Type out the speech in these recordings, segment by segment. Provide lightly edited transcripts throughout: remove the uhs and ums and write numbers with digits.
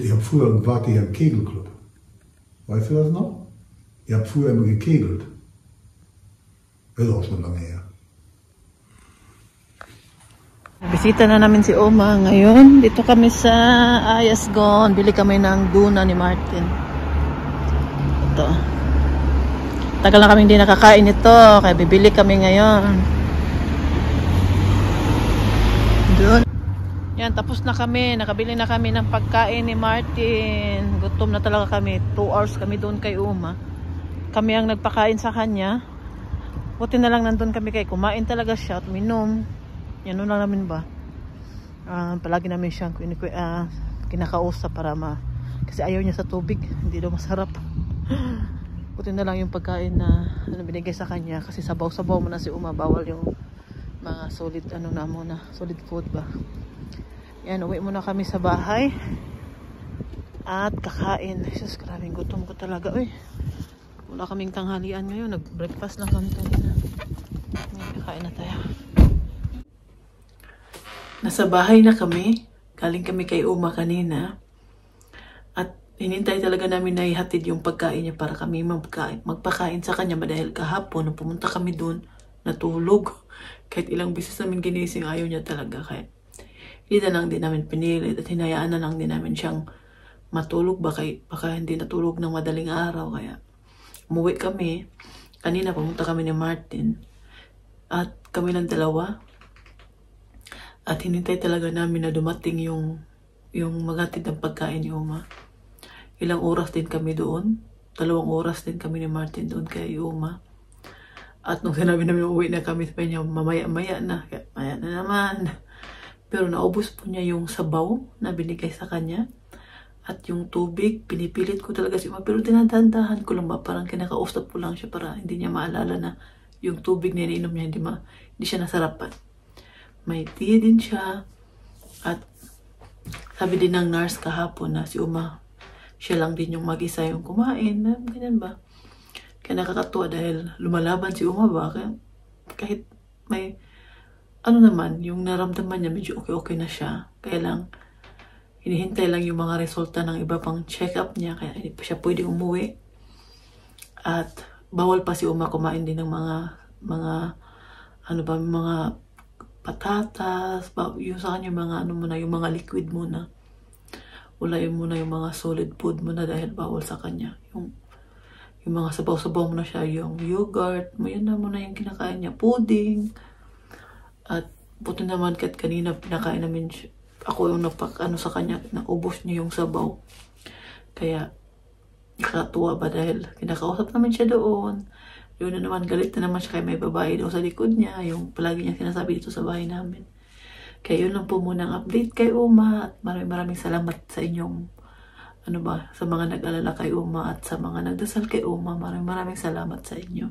ich habe früher wart ihr im Kegelclub. Weißt du das noch? Ihr habt früher immer gekegelt. Das ist auch schon lange her. Bisita na namin si Oma ngayon. Dito kami sa Ayasgon. Bili kami ng duna ni Martin. Ito. Tagal na kami hindi nakakain ito. Kaya bibili kami ngayon. Doon. Yan, tapos na kami. Nakabili na kami ng pagkain ni Martin. Gutom na talaga kami. 2 hours kami doon kay Uma. Kami ang nagpakain sa kanya. Buti na lang nandun kami kay kumain talaga siya at uminom. Yan lang namin ba. Palagi namin siyang kinakausap para kasi ayaw niya sa tubig. Hindi daw masarap. Buti na lang yung pagkain na binigay sa kanya. Kasi sabaw-sabaw mo na si Uma. Bawal yung mga solid solid food ba. Yan, uwi muna kami sa bahay. At kakain. Jesus, maraming gutom ko talaga. Uy, wala kaming tanghalian ngayon. Nag-breakfast lang kami kanina. Kakain na tayo. Nasa bahay na kami. Galing kami kay Uma kanina. At hinintay talaga namin na ihatid yung pagkain niya para kami magpakain sa kanya. Dahil kahapon, nung pumunta kami doon, natulog. Kahit ilang beses namin ginising, ayaw niya talaga. Kaya hindi na lang din namin pinilit at hinayaan na lang din namin siyang matulog. Baka hindi natulog ng madaling araw. Kaya umuwi kami. Kanina pumunta kami ni Martin. At kami lang dalawa. At hinintay talaga namin na dumating yung magatid ng pagkain ni Uma. Ilang oras din kami doon. 2 oras din kami ni Martin doon kay Uma. At nung sinabi namin uwi na kami, sabi niya, mamaya-maya na. Kaya, maya na naman. Pero naubos po niya yung sabaw na binigay sa kanya. At yung tubig, pinipilit ko talaga si Uma. Pero dinadahan ko lang ba, parang kinakausap ko lang siya para hindi niya maalala na yung tubig na iniinom niya, hindi siya nasarapan. May tea din siya. At sabi din ng nurse kahapon na si Uma, siya lang din yung mag-isa yung kumain. Ganyan ba? Kaya nakakatuwa dahil lumalaban si Uma ba? Kahit may naman, yung naramdaman niya medyo okay na siya. Kaya lang, hinihintay lang yung mga resulta ng iba pang check-up niya. Kaya hindi pa siya pwede umuwi. At bawal pa si Uma kumain din ng mga patatas, yung sa kanya mga yung mga liquid muna. Ulayin muna yung mga solid food muna dahil bawal sa kanya. Yung mga sabaw-sabaw muna siya, yung yogurt, yan na muna yung kinakain niya, pudding. At buti naman kahit kanina pinakain namin siya. Ako yung sa kanya, naubos niya yung sabaw. Kaya nakatuwa ba dahil kinakausap namin siya doon. Yun na naman, galit na naman siya kaya may babae daw sa likod niya. Yung palagi niya sinasabi dito sa bahay namin. Kaya yun lang po muna ang update kay Uma. At maraming salamat sa inyong, sa mga nag-alala kay Uma at sa mga nagdasal kay Uma. Maraming salamat sa inyo.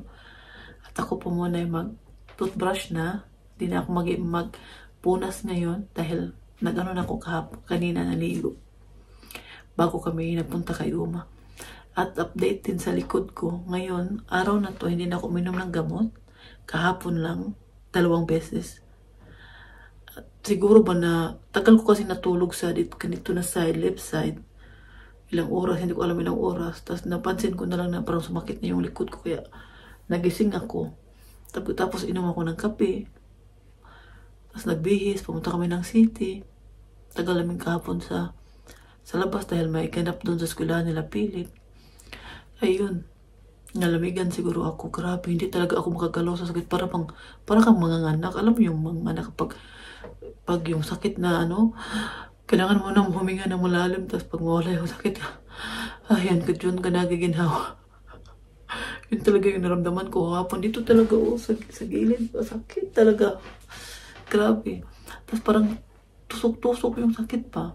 At ako po muna ay mag-toothbrush na. Hindi na ako magpunas ngayon dahil na ako kanina naligo. Bago kami napunta kay Uma. At update din sa likod ko. Ngayon, araw na to, hindi na ako uminom ng gamot. Kahapon lang, 2 beses. At siguro ba na, tagal ko kasi natulog sa ganito na side, left side. Ilang oras, hindi ko alam ilang oras. Tapos napansin ko na lang na parang sumakit na yung likod ko. Kaya nagising ako. Tapos inom ako ng kape. Tapos nagbihis, pumunta kami ng city. Tagal namin kahapon sa labas dahil may ganap doon sa eskwelahan nila Philip. Ayun, nalamigan siguro ako. Grabe, hindi talaga ako makagalaw sa sakit. Para kang manganganak. Alam mo yung manganganak pag yung sakit na kailangan mo nang huminga ng malalim. Tapos pag mawala yung sakit, ayan, kadyon ka nagiginhawa. Yun talaga yung naramdaman ko hapon. Dito talaga, sa gilid. Sakit talaga. Grabe. Tapos parang tusok-tusok yung sakit pa.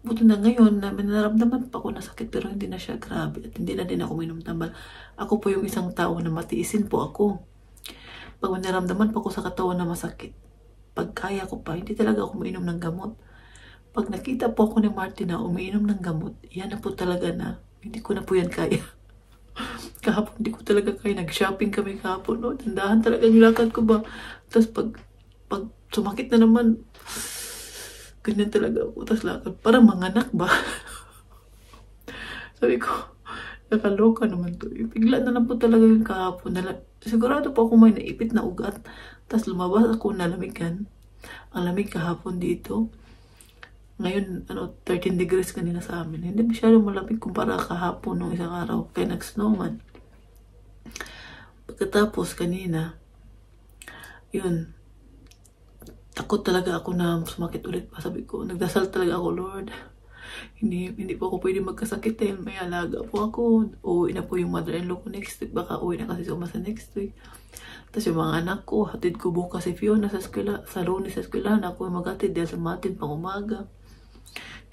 Buti na ngayon, naramdaman pa ako na sakit pero hindi na siya grabe at hindi na din ako minom tambal. Ako po yung isang tao na matiisin po ako. Pag naramdaman pa ako sa katawan na masakit, pag kaya ko pa, hindi talaga ako umiinom ng gamot. Pag nakita po ako ni Martin na umiinom ng gamot, yan na po talaga na, hindi ko na po yan kaya. Kahapon, hindi ko talaga kaya. Nag-shopping kami kahapon. Tandahan talaga yung lakad ko ba. Tapos pag sumakit na naman, ganyan talaga ako. Tapos lakad, parang manganak ba? Sabi ko, nakaloka naman to. Bigla na lang po talaga yung kahapon. Sigurado po ako may naipit na ugat. Tapos lumabas ako nalamigan. Ang lamig kahapon dito. Ngayon, 13 degrees kanina sa amin. Hindi masyadong malamig kumpara kahapon nung isang araw. Kaya nag-snowman. Pagkatapos kanina, yun, takot talaga ako na sumakit ulit pa. Sabi ko, nagdasal talaga ako, Lord. Hindi po ako pwede magkasakit dahil may alaga po ako. Uuwi na po yung mother-in-law ko next week. Baka uwi na kasi sa next week. Tapos yung mga anak ko, hatid ko bukas si Fiona sa eskwela, sa Lunes sa eskwela, na ako maghatid dahil sa Martin pang umaga.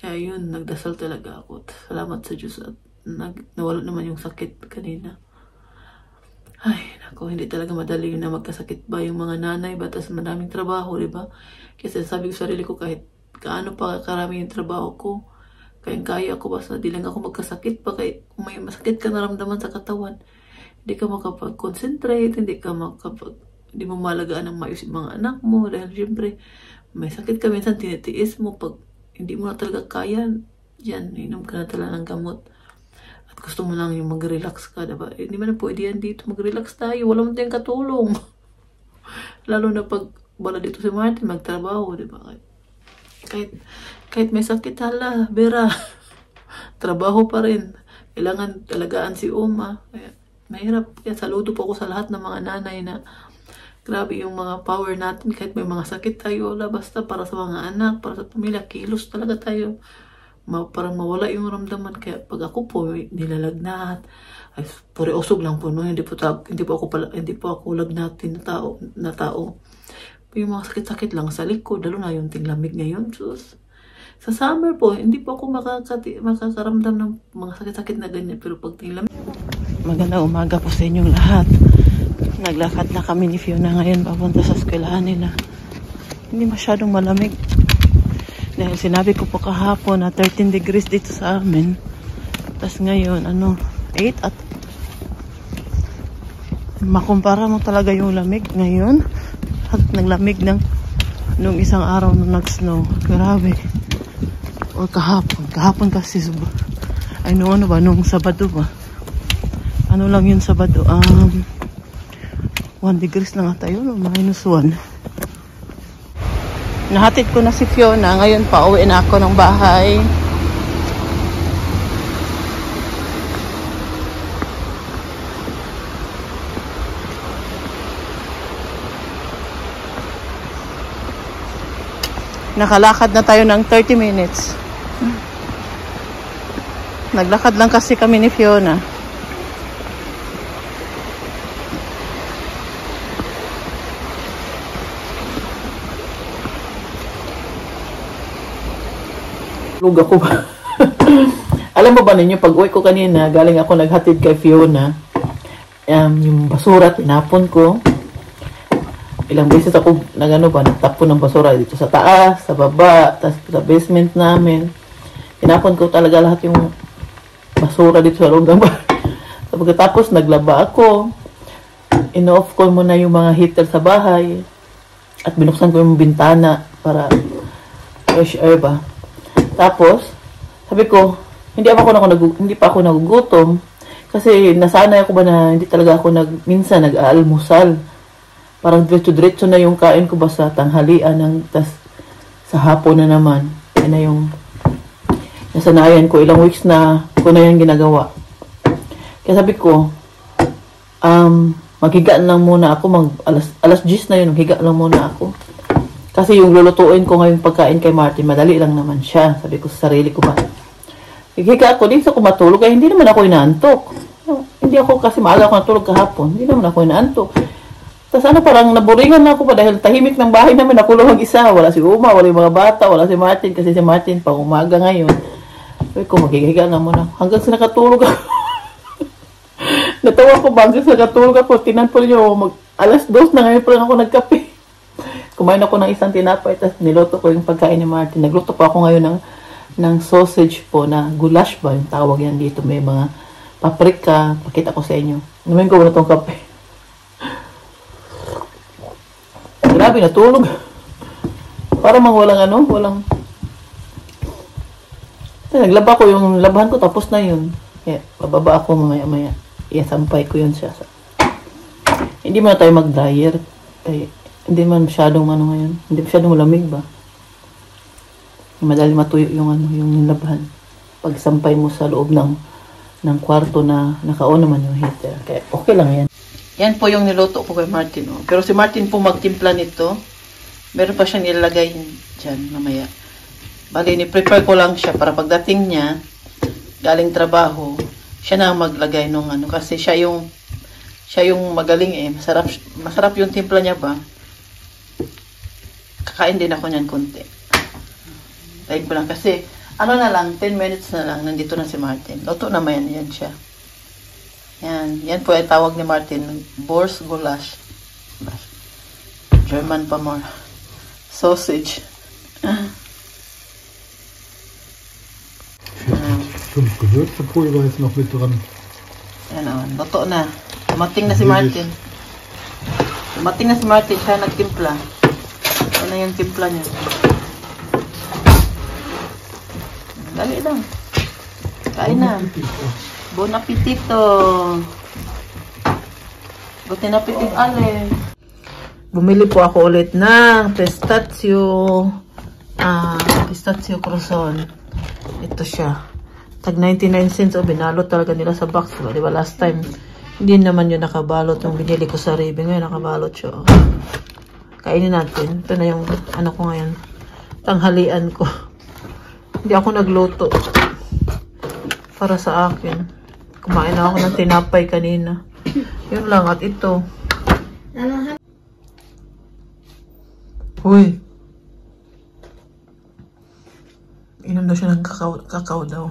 Kaya yun, nagdasal talaga ako. Salamat sa Diyos at nawala naman yung sakit kanina. Ay, naku, hindi talaga madali na magkasakit ba yung mga nanay ba? Tapos maraming trabaho, di ba? Kasi sabi ko sa sarili ko, kahit kaano pa karami yung trabaho ko, kaya ko basta di lang ako magkasakit pa. Kaya kung may masakit ka naramdaman sa katawan, hindi ka makapag-concentrate, hindi mo malagaan ng maayos yung mga anak mo. Dahil syempre, may sakit ka minsan, tinitiis mo. Pag hindi mo na talaga kaya, yan, inom ka na talaga ng gamot. At gusto mo lang yung mag-relax ka, diba? Hindi man na pwede yan dito, mag-relax tayo. Wala mo tayong katulong. Lalo na pag wala dito si Martin, magtrabaho, diba? Kahit may sakit, hala, Bera. Trabaho pa rin. Kailangan talagaan si Uma. Kaya, mahirap. Kaya saludo po ako sa lahat ng mga nanay na grabe yung mga power natin. Kahit may mga sakit tayo, wala. Basta para sa mga anak, para sa pamilya, kilos talaga tayo. Parang mawala yung ramdaman. Kaya pag ako po nilalagnat, ay pure usog lang po, no? Hindi po ako lagnatin na tao. Yung mga sakit-sakit lang sa likod, lalo na yung tinglamig ngayon, sus. Sa summer po, hindi po ako makakaramdam ng mga sakit-sakit na ganyan. Pero pag tinglamig... Magandang umaga po sa inyong lahat. Naglakad na kami ni Fiona ngayon papunta sa eskwelahan nila. Hindi masyadong malamig. Dahil sinabi ko po kahapon na 13 degrees dito sa amin. Tapos ngayon, 8 at... Makumpara mo talaga yung lamig ngayon. At naglamig nung isang araw nung nag-snow. Grabe. O kahapon kasi nung Sabado ba? Ano lang yun Sabado? 1 degrees na nga tayo, no? -1. Nahatid ko na si Fiona. Ngayon pa uwi na ako ng bahay. Nakalakad na tayo ng 30 minutes. Naglakad lang kasi kami ni Fiona. Lug ako ba? Alam mo ba ninyo, pag uwi ko kanina, galing ako naghatid kay Fiona. Yung basura, tinapon ko. Ilang beses ako nagtapon ng basura dito sa taas, sa baba, tapos sa basement namin. Tinapon ko talaga lahat yung basura dito sa loob ng bahay. Pagkatapos naglaba ako, in-off ko muna yung mga heater sa bahay at binuksan ko yung bintana para fresh air ba. Tapos, sabi ko, hindi pa ako nagugutom kasi nasanay ako ba na hindi talaga ako minsan nag-aalmusal. Parang diretso-diretso na yung kain ko ba sa tanghalian tas sa hapon na naman. Yan na yung nasanayan ko. Ilang weeks na ko na yung ginagawa. Kaya sabi ko, maghiga lang muna ako. Alas 10 na yun, maghiga lang muna ako. Kasi yung lulutuin ko ngayon pagkain kay Martin, madali lang naman siya. Sabi ko sa sarili ko ba. Maghiga ako din sa kumatulog, kaya hindi naman ako inaantok. Hindi ako kasi maaga ako natulog kahapon. Hindi naman ako inaantok. Tapos parang naburingan na ako pa dahil tahimik ng bahay namin, ako lang mag-isa. Wala si Uma, wala yung mga bata, wala si Martin. Kasi si Martin pang umaga ngayon. Sabi ko, maghihiga na muna. Hanggang sa nakatulog ako. Natawa ko ba hanggang sa nakatulog ako. Tinan po niyo, alas 2 na ngayon pa lang ako nagkape. Kumain ako ng isang tinapay, tapos niluto ko yung pagkain ni Martin. Nagluto pa ako ngayon ng sausage po na goulash ba, yung tawag yan dito. May mga paprika, pakita ko sa inyo. Naman ko na itong kape. Grabe, natulog. Para walang... Naglaba ko yung labahan ko, tapos na yun. Kaya, bababa ako mamaya-maya. Iasampay ko yun siya. Hindi mo na tayo mag-dryer. Kaya, hindi man masyadong ngayon. Hindi masyadong malamig ba? Madali matuyo yung yung nilabhan. Pag sampay mo sa loob ng kwarto na naka-on naman yung heater. Kaya, okay lang yan. Yan po yung niluto ko kay Martin. Oh. Pero si Martin po magtimpla nito. Meron pa siyang nilalagay dyan mamaya. Bali, ni-prepare ko lang siya para pagdating niya, galing trabaho, siya na maglagay nung kasi siya yung magaling eh. Masarap yung timpla niya ba? Kakain din ako niyan konti. Tayin ko lang kasi, na lang, 10 minutes na lang, nandito na si Martin. Luto naman yan siya. Yan po ay tawag ni Martin, Borscht Gulasch. German pa more. Sausage. 5 Gewürzpulver ist noch mit dran. Yan o, luto na. Dumating na si Martin. Siya nagtimpla. Ano yung timpla niya? Dali lang. Kain na. Bon appetito. Buti na appetit, Ale. Bumili po ako ulit ng pistachio croissant. Ito siya. Tag 99 cents. O, binalot talaga nila sa box. Diba last time, hindi naman yun nakabalot. Yung binili ko sa Ribe. Ngayon nakabalot siya. Kainin natin. Ito na yung ko ngayon. Tanghalian ko. Hindi ako nagluto. Para sa akin. Kumain ako ng tinapay kanina. Yun lang. At ito. Uy. Inom daw siya ng kakao daw.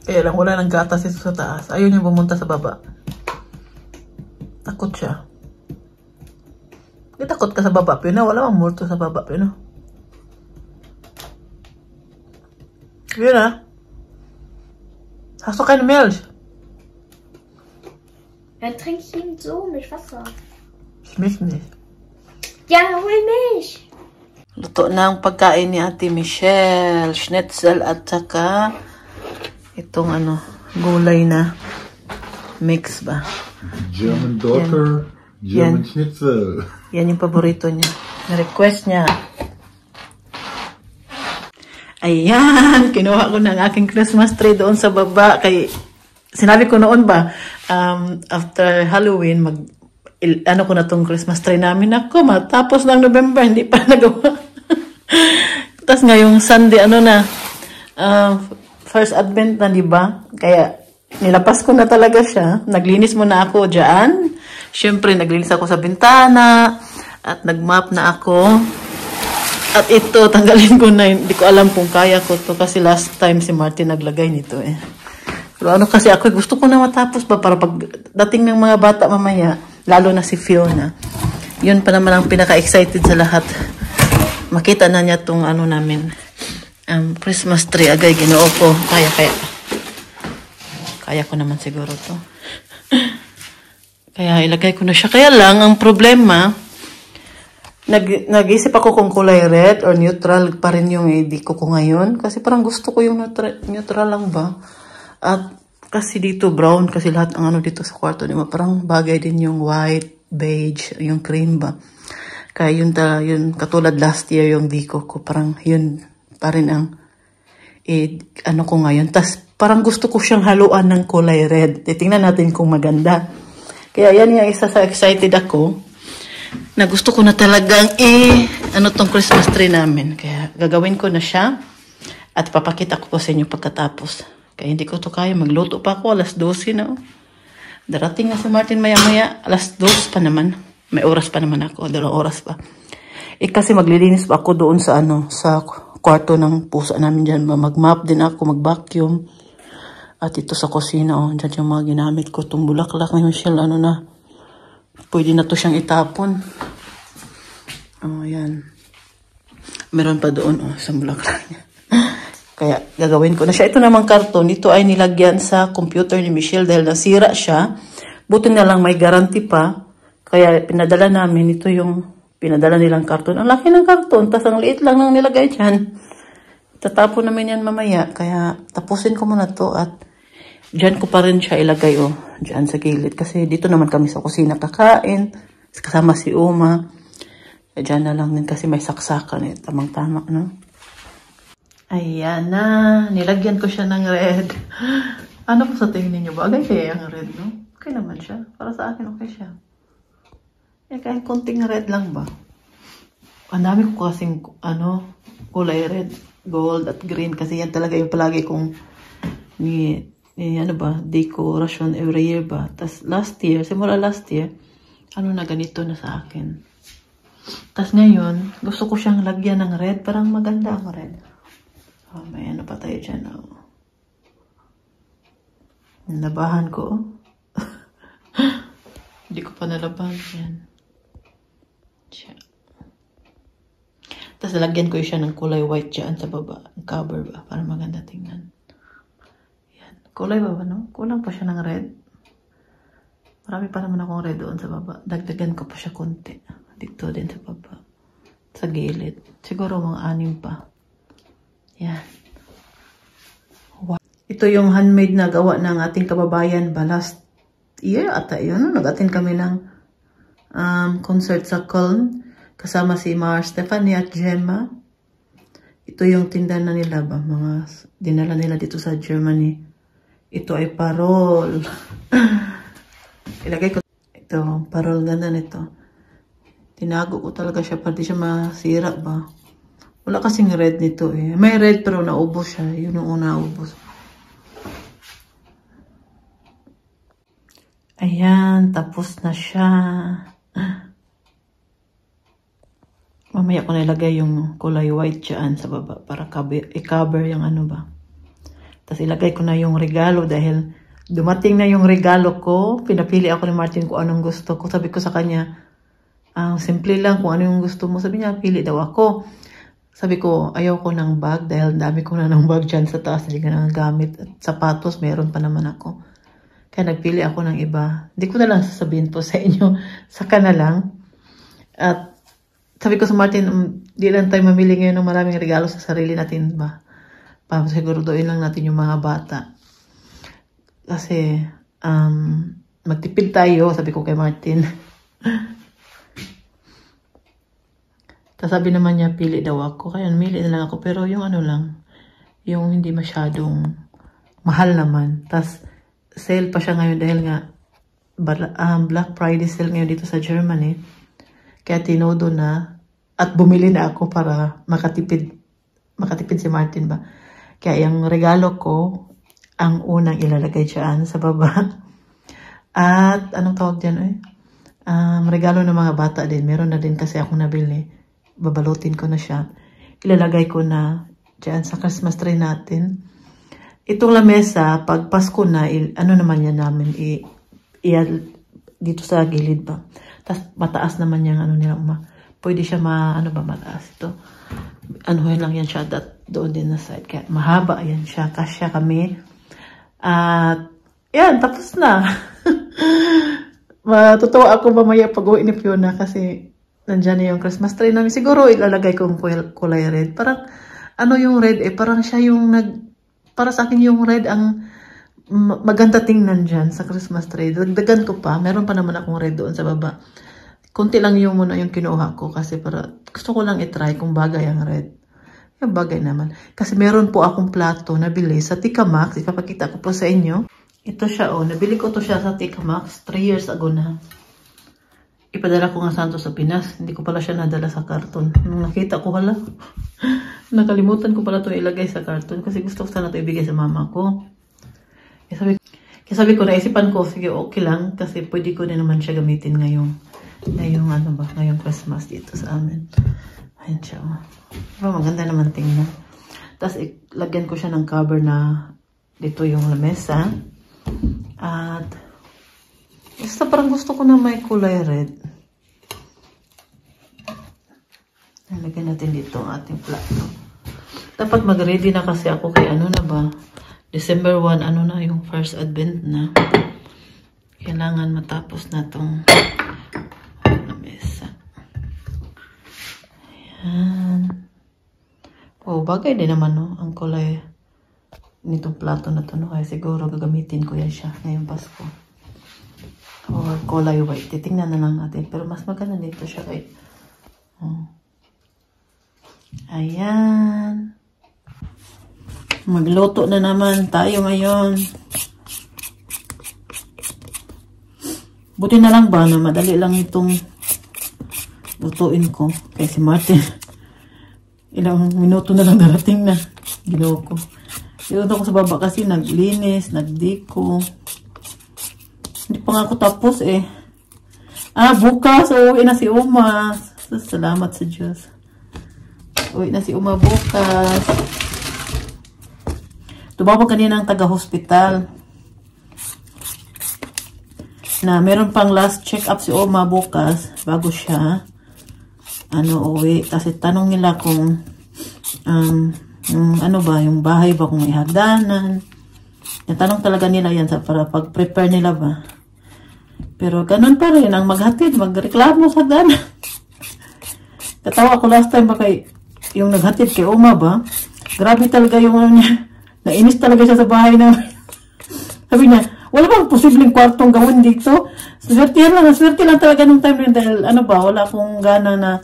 Kaya lang, wala ng gatas ito sa taas. Ayaw niya bumunta sa baba. Takot siya. Takot ka sa baba, Pino. Wala mang multo sa baba, Pino. Yun ah. Hast du keine Milch? Ja, trink ich ihn so mit Wasser. Schmeckt nicht. Ja, hol Milch. Luto na ang pagkain ni Ate Michelle. Schnitzel at saka itong gulay na mix ba? German daughter, German Schnitzel. Yan yung paborito niya. Na-request niya. Ayan, kinuha ko ng aking Christmas tree doon sa baba. Sinabi ko noon ba, after Halloween, ko na tong Christmas tree namin. Ako, matapos ng November, hindi pa nagawa. Tapos ngayong Sunday, first Advent na, diba? Kaya, nilapas ko na talaga siya. Naglinis muna ako dyan. Siyempre, naglinis ako sa bintana. At nagmap na ako. At ito, tanggalin ko na. Hindi ko alam kung kaya ko to kasi last time si Martin naglagay nito eh. Pero kasi ako, gusto ko na matapos ba para pag dating ng mga bata mamaya, lalo na si Fiona. Yun pa naman ang pinaka-excited sa lahat. Makita na niya tong namin. Christmas tree. Agay, ginoo ko. Kaya ko naman siguro to. Kaya ilagay ko na siya. Kaya lang, ang problema, nag-isip ako kung kulay red or neutral pa rin yung edit ko ngayon. Kasi parang gusto ko yung neutral lang ba. At kasi dito brown, kasi lahat ang dito sa kwarto nila. Parang bagay din yung white, beige, yung cream ba. Kaya yun katulad last year yung diko ko. Parang yun pa rin ang ko ngayon. Tas parang gusto ko siyang haluan ng kulay red. Titingnan natin kung maganda. Kaya yan yung isa sa excited ako. Na gusto ko na talagang tong Christmas tree namin. Kaya gagawin ko na siya at papakita ko po sa inyo pagkatapos. Kaya hindi ko to kaya. Magluto pa ako, 12:00 na. Darating na si Martin maya-maya, 2:00 pa naman. May oras pa naman ako, 2 oras pa. Kasi maglilinis pa ako doon sa sa kwarto ng pusa namin dyan. Mag-mop din ako, mag-vacuum. At ito sa kusina, dyan yung mga ginamit ko. Itong bulaklak na yung shell, pwede na to siyang itapon. Yan. Meron pa doon, sa bulaklak niya. Kaya, gagawin ko na siya. Ito namang karton. Ito ay nilagyan sa computer ni Michelle dahil nasira siya. Buti na lang may guarantee pa. Kaya, pinadala namin. Ito yung pinadala nilang karton. Ang laki ng karton. Tapos, ang liit lang nang nilagay dyan. Tatapon namin yan mamaya. Kaya, tapusin ko muna to at Diyan ko pa rin siya ilagay, oh. Diyan sa gilid. Kasi dito naman kami sa kusina kakain. Kasama si Uma. Diyan na lang din kasi may saksakan, eh. Tamang-tama, no? Ayan na. Nilagyan ko siya ng red. Ano po sa tingin niyo? Bagay kaya ang red, no? Okay naman siya. Para sa akin, okay siya. Eh, kahit konting red lang ba? Ang dami ko kasing, kulay red, gold at green. Kasi yan talaga yung palagi kong decoration every year ba. Tas simula last year, na ganito na sa akin. Tas ngayon, gusto ko siyang lagyan ng red. Parang maganda ang red. Oh, may ano pa tayo dyan, oh. Nalabahan ko, oh. Hindi ko pa nalabahan yan. Tas lagyan ko siya ng kulay white dyan sa baba. Ang cover ba? Para maganda tingnan. Yan. Kulay ba, no? Kulang pa siya ng red. Marami pa naman akong red doon sa baba. Dagdagan ko pa siya konti. Dito din sa baba. Sa gilid. Siguro mga 6 pa. Yan. Wow. Ito yung handmade na gawa ng ating kababayan ba last year ata yun. Nag-attend kami ng concert sa Köln. Kasama si Stephanie at Gemma. Ito yung tindahan na nila ba? Mga dinala nila dito sa Germany. Ito ay parol. Ilagay ko. Ito, parol ganda nito. Tinago ko talaga siya para di siya masira ba. Wala kasing red nito eh. May red pero naubos siya. Yun yung una naubos. Ayan, tapos na siya. Mamaya ko nilagay yung kulay white dyan sa baba para i-cover yung ba. Tapos ilagay ko na yung regalo dahil dumating na yung regalo ko. Pinapili ako ni Martin kung anong gusto ko. Sabi ko sa kanya, simple lang kung ano yung gusto mo. Sabi niya, pili daw ako. Sabi ko, ayaw ko ng bag dahil dami ko na ng bag dyan sa taas. Hindi ka na gamit. At sapatos, meron pa naman ako. Kaya nagpili ako ng iba. Hindi ko na lang sasabihin po sa inyo. Saka na lang. At sabi ko sa Martin, di lang tayo mamili ngayon ng maraming regalo sa sarili natin ba? Para siguraduhin lang natin yung mga bata. Kasi, magtipid tayo, sabi ko kay Martin. Tapos sabi naman niya, pili daw ako. Kaya namili na lang ako. Pero yung lang, yung hindi masyadong mahal naman. Tapos, sale pa siya ngayon dahil nga, Black Friday sale ngayon dito sa Germany. Kaya tinodo na at bumili na ako para makatipid si Martin ba. Kaya yung regalo ko, ang unang ilalagay dyan sa baba. At anong tawag dyan regalo ng mga bata din. Meron na din kasi ako nabili. Babalutin ko na siya. Ilalagay ko na dyan sa Christmas tree natin. Itong lamesa, pag Pasko na, naman yan namin, dito sa gilid ba. Tapos mataas naman yung nila pwede siya mataas ito. Lang yan siya doon din na side. Kaya mahaba yan siya. Kasya kami. At yan, tapos na. Matutuwa ako mamaya pag-uwi ni Fiona kasi nandyan na yung Christmas tree namin. Siguro ilalagay ko yung kulay red. Parang yung red parang siya yung para sa akin yung red ang maganda tingnan dyan sa Christmas tree. Dagdagan ko pa. Meron pa naman akong red doon sa baba. Kunti lang yung muna yung kinuha ko kasi gusto ko lang itry kung bagay ang red. Yung bagay naman. Kasi meron po akong plato na bili sa TK Maxx. Ipapakita ko po sa inyo. Ito siya nabili ko to siya sa TK Maxx 3 years ago na. Ipadala ko nga santo sa Pinas. Hindi ko pala siya nadala sa karton. Nung nakita ko nakalimutan ko pala ito ilagay sa karton kasi gusto ko sana ito ibigay sa mama ko. Kaya sabi ko, naisipan ko, sige okay lang kasi pwede ko na naman siya gamitin ngayong Christmas dito sa amin. Ayan siya. Maganda naman tingnan. Tapos lagyan ko siya ng cover na dito yung lamesa. At basta parang gusto ko na may kulay red. Lagyan natin dito ang ating plato. Dapat mag-ready na kasi ako kay December 1, yung first advent na. Kailangan matapos na itong lamesa. Ayan. Bagay din naman, ang kulay nitong plato na to, no? Kaya siguro gagamitin ko yan siya ngayong Pasko. Or kulay white. Titingnan na lang natin. Pero mas maganda dito siya kay... Ayan. Magluto na naman tayo ngayon. Buti na lang ba na madali lang itong lutuin ko. Kaya si Martin, ilang minuto na lang darating na. Ginawa ko. Dito ko sa baba kasi naglinis, nagdiko. Hindi pa nga ako tapos eh. Bukas uuwi na si Uma. Salamat sa Diyos. Uwi na si Uma bukas. Tumawag kanina ng taga-hospital na meron pang last check-up si Uma bukas bago siya uwi. Kasi tanong nila kung yung bahay ba kung may hagdanan. Tanong talaga nila yan para pag-prepare nila ba. Pero ganun pa rin ang maghatid, magreklamo sa hagdanan. Katawa ko last time ba yung naghatid kay Uma ba? Grabe talaga yung niya. Nainis talaga siya sa bahay namin. Sabi niya, wala bang posibleng kwartong gawin dito? Swerte lang talaga nung time rin dahil wala akong gana na,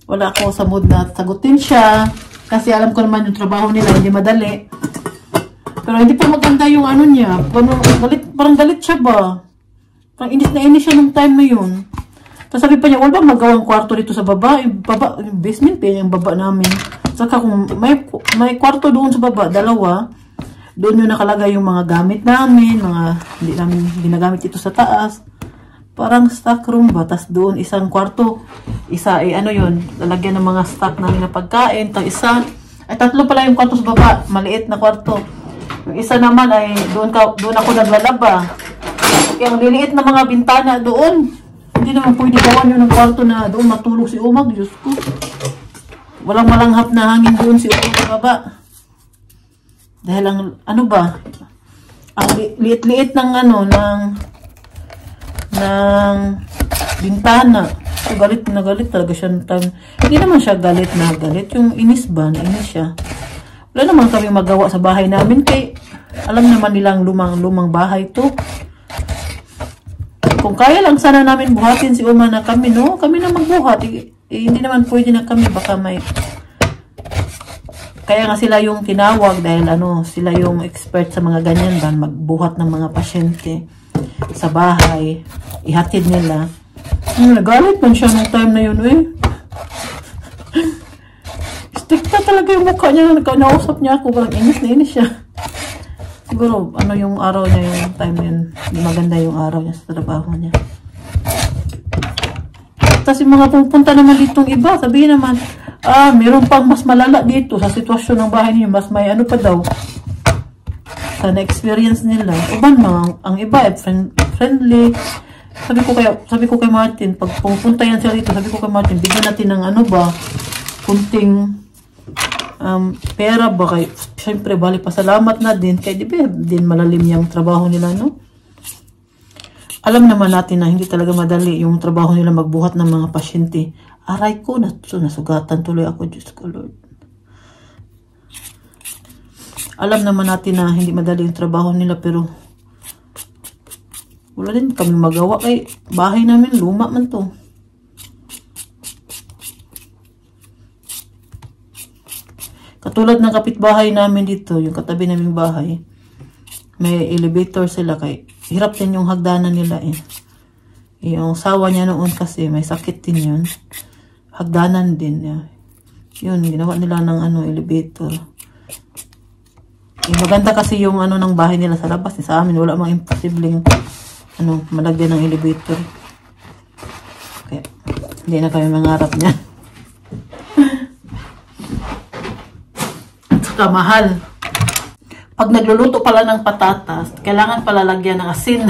wala ako sa mood na sagutin siya. Kasi alam ko naman yung trabaho nila, hindi madali. Pero hindi pa maganda yung niya. Parang galit siya ba? Parang inis na inis siya nung time na yun. Tapos sabi pa niya, wala bang magawang kwarto dito sa baba? Yung basement pa yung baba namin. Saka kung may kwarto doon sa baba, 2, doon yung nakalagay yung mga gamit namin, mga hindi namin ginagamit dito sa taas. Parang stock room ba? Tapos doon isang kwarto, isa yun, lalagyan ng mga stock namin na pagkain. Tapos isa, 3 pala yung kwarto sa baba, maliit na kwarto. Yung isa naman ay doon ako naglalaba. Yung liliit na mga bintana doon, hindi naman pwede gawan yun ng kwarto na doon matulog si Uma. Diyos ko. Walang malanghap na hangin doon si Uma sa baba. Dahil ang liit-liit ng ng bintana. So, galit na galit talaga siya ng time. Hindi naman siya galit na galit. Yung inis ba? Nainis siya. Wala naman kami magawa sa bahay namin. Kaya alam naman nilang lumang bahay to. Kung kaya lang sana namin buhatin si Uma na kami, no? Kami na magbuhat. Hindi naman pwede na kami. Baka may... Kaya nga sila yung tinawag dahil sila yung expert sa mga ganyan ba, magbuhat ng mga pasyente sa bahay. Ihatid nila. Nagalit man siya ng time na yun, eh. Stricta talaga yung mukha niya. Nausap niya ako. Parang inis na inis siya. Siguro, yung araw niya yung time na yun. Hindi maganda yung araw niya sa trabaho niya. Tapos yung mga pupunta naman ditong iba, sabihin naman, meron pang mas malala dito sa sitwasyon ng bahay niyo. Mas may pa daw. Sa na-experience nila. Iban ang iba, friendly. Sabi ko kay Martin, pag pupunta yan sila dito, sabi ko kay Martin, bigyan natin ng kunting pera ba kay, syempre balik pasalamat na din kay di ba din malalim yung trabaho nila, no? Alam naman natin na hindi talaga madali yung trabaho nila magbuhat ng mga pasyente. Aray ko, nasugatan tuloy ako, Diyos ko Lord. Alam naman natin na hindi madali yung trabaho nila pero wala din kami magawa kay bahay namin luma man to. Katulad ng kapitbahay namin dito, yung katabi naming bahay, may elevator sila kay hirap din yung hagdanan nila eh. Yung sawa niya noon kasi may sakit din yun. Hagdanan din niya. Yun, ginawa nila ng elevator. Maganda kasi yung ng bahay nila sa labas. Sa amin, wala mang imposibleng malagyan ng elevator. Kaya, hindi na kami mangarap niya. Mahal. Pag nagluluto pala ng patatas, kailangan pala lagyan ng asin.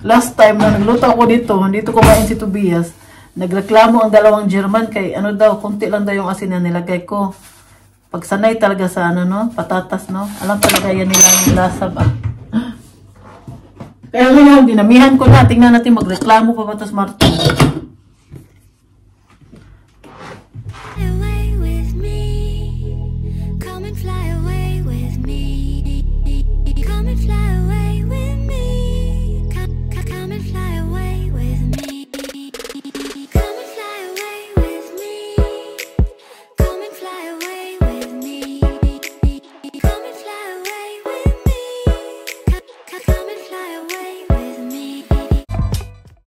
Last time na nagluto ako dito kumain si Tobias, nagreklamo ang dalawang German kay konti lang daw yung asin na nilagay ko. Pag sanay talaga sa patatas, no? Alam talaga yan nila yung lasa ba. Kaya ngayon, dinamihan ko na. Tingnan natin magreklamo pa ba ito, Martin. Away with me. Come and fly away with me. fly.